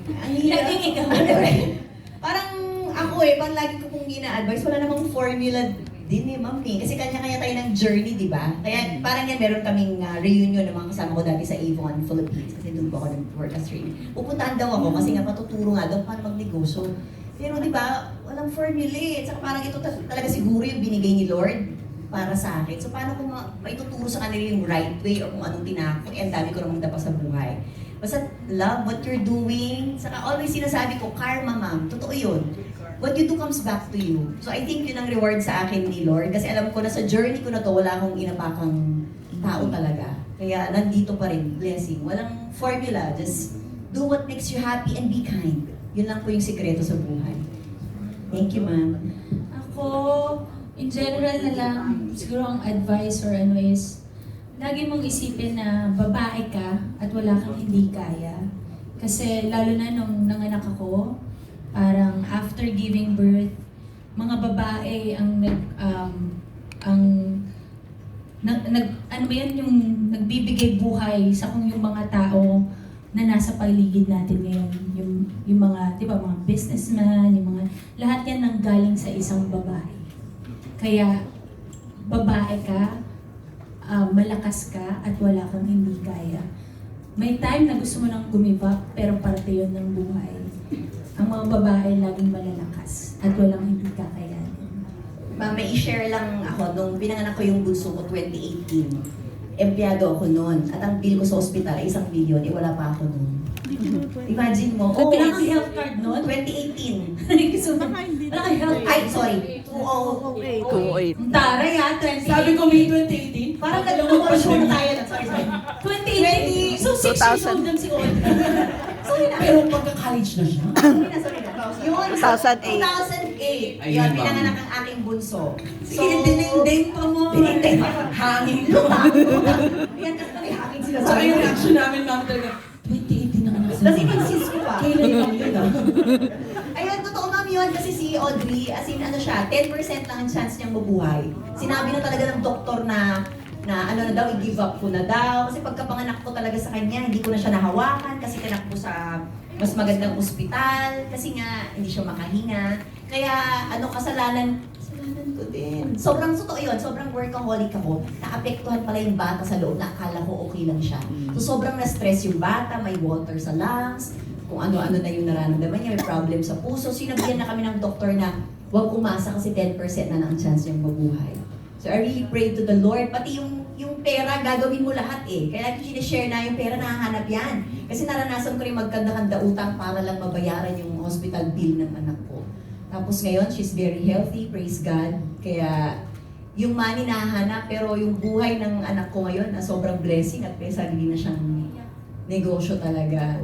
Ang hirap. Laging ikaw. Parang ako parang lagi ko pong gina-advise, wala namang formula din ma'am Kasi kanya-kanya tayo ng journey, di ba? Kaya parang yan, meron kaming reunion ng mga kasama ko dati sa Avon, Philippines. Kasi doon po ako nag-work as training. Pupuntaan daw ako kasi nga patuturo nga daw paano magnegosyo. Pero di ba, walang formula eh. Saka parang ito talaga siguro yung binigay ni Lord para sa akin. So paano ko maituturo sa kanila yung right way o kung anong tinako? Ang dami ko namang dapa sa buhay. Basta love what you're doing. Saka always sinasabi ko, karma ma'am. Totoo yun. What you do comes back to you. So I think yun ang reward sa akin ni Lord. Kasi alam ko na sa journey ko na to, wala akong inapakang tao talaga. Kaya nandito pa rin, blessing. Walang formula. Just do what makes you happy and be kind. Yun lang po yung sikreto sa buhay. Thank you, ma'am. Ako, in general na lang, siguro ang advice or ano is, lagi mong isipin na babae ka at wala kang hindi kaya. Kasi lalo na nung nanganak ako, parang after giving birth, mga babae ang ano ba yan, yung nagbibigay buhay sa kung yung mga tao na nasa paligid natin ngayon. Yung mga, di ba, mga businessman, yung mga, lahat yan nang galing sa isang babae. Kaya, babae ka, malakas ka, at wala kang hindi kaya. May time na gusto mo nang give up, pero parte yun ng buhay. Ang mga babae laging malalakas at walang hindi kakayanin. Ma'am, may i-share lang ako. Nung pinanganak ko yung bunso ko 2018, empleyado ako noon. At ang bill ko sa ospital ay 1 million. Wala pa ako noon. Imagine mo. Oh, kailangan health card noon? 2018. So, wala kang health card. Ay, sorry. 2008. 208. Ang taray ha, 2018. Sabi ko may 2018. Parang nag-promotion na tayo. Sorry. 2018. So 6 years old lang si Audrey. Sorry na. Pero pagka-college na siya. Sorry na. Yun, 2008. 2008. Ayun, Yun, ma'am. pinanganak ang aking bunso. So, Dininding pa mo. Dininding pa. Hangin. Lupa. Yan kasi may hangin sila sa Saka yung reaction namin, ma'am, talaga, 2018 na anak sa Kasi insist ko pa. Kailan lang yun, ah? Ayun, totoo ma'am yun kasi si Audrey, as in ano siya, 10% lang ang chance niyang mabuhay. Sinabi na talaga ng doktor na ano na daw, i-give up ko na daw. Kasi pagkapanganak ko talaga sa kanya, hindi ko na siya nahawakan kasi tinakbo sa mas magandang ospital. Kasi nga, hindi siya makahinga. Kaya, kasalanan ko din. Sobrang totoo yun, sobrang workaholic ako. Naapektuhan pala yung bata sa loob na akala ko okay lang siya. So sobrang na-stress yung bata, may water sa lungs, kung ano-ano na yung nararamdaman niya, may problem sa puso. Sinabihan na kami ng doktor na huwag umasa kasi 10% na ang chance niyang mabuhay. So I really pray to the Lord, pati yung pera, gagawin mo lahat eh. Kaya lagi sinishare na yung pera, nahahanap yan. Kasi naranasan ko rin magkanda-kanda utang para lang mabayaran yung hospital bill ng anak ko. Tapos ngayon, she's very healthy, praise God. Kaya yung money nahahanap, pero yung buhay ng anak ko ngayon na sobrang blessing at may sarili na siyang negosyo talaga.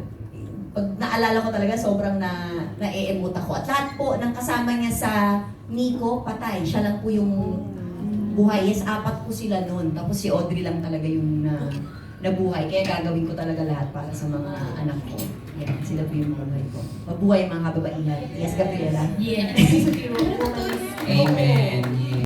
Pag naalala ko talaga, sobrang na-e-emote ako. At lahat po ng kasama niya sa Nico, patay. Siya lang po yung buhay. Yes, 4 po sila noon. Tapos si Audrey lang talaga yung nabuhay. Kaya gagawin ko talaga lahat para sa mga anak ko. Yan, sila po yung mga buhay ko. Mabuhay mga kababaihan. Yes, Gabriela. Yes. Amen.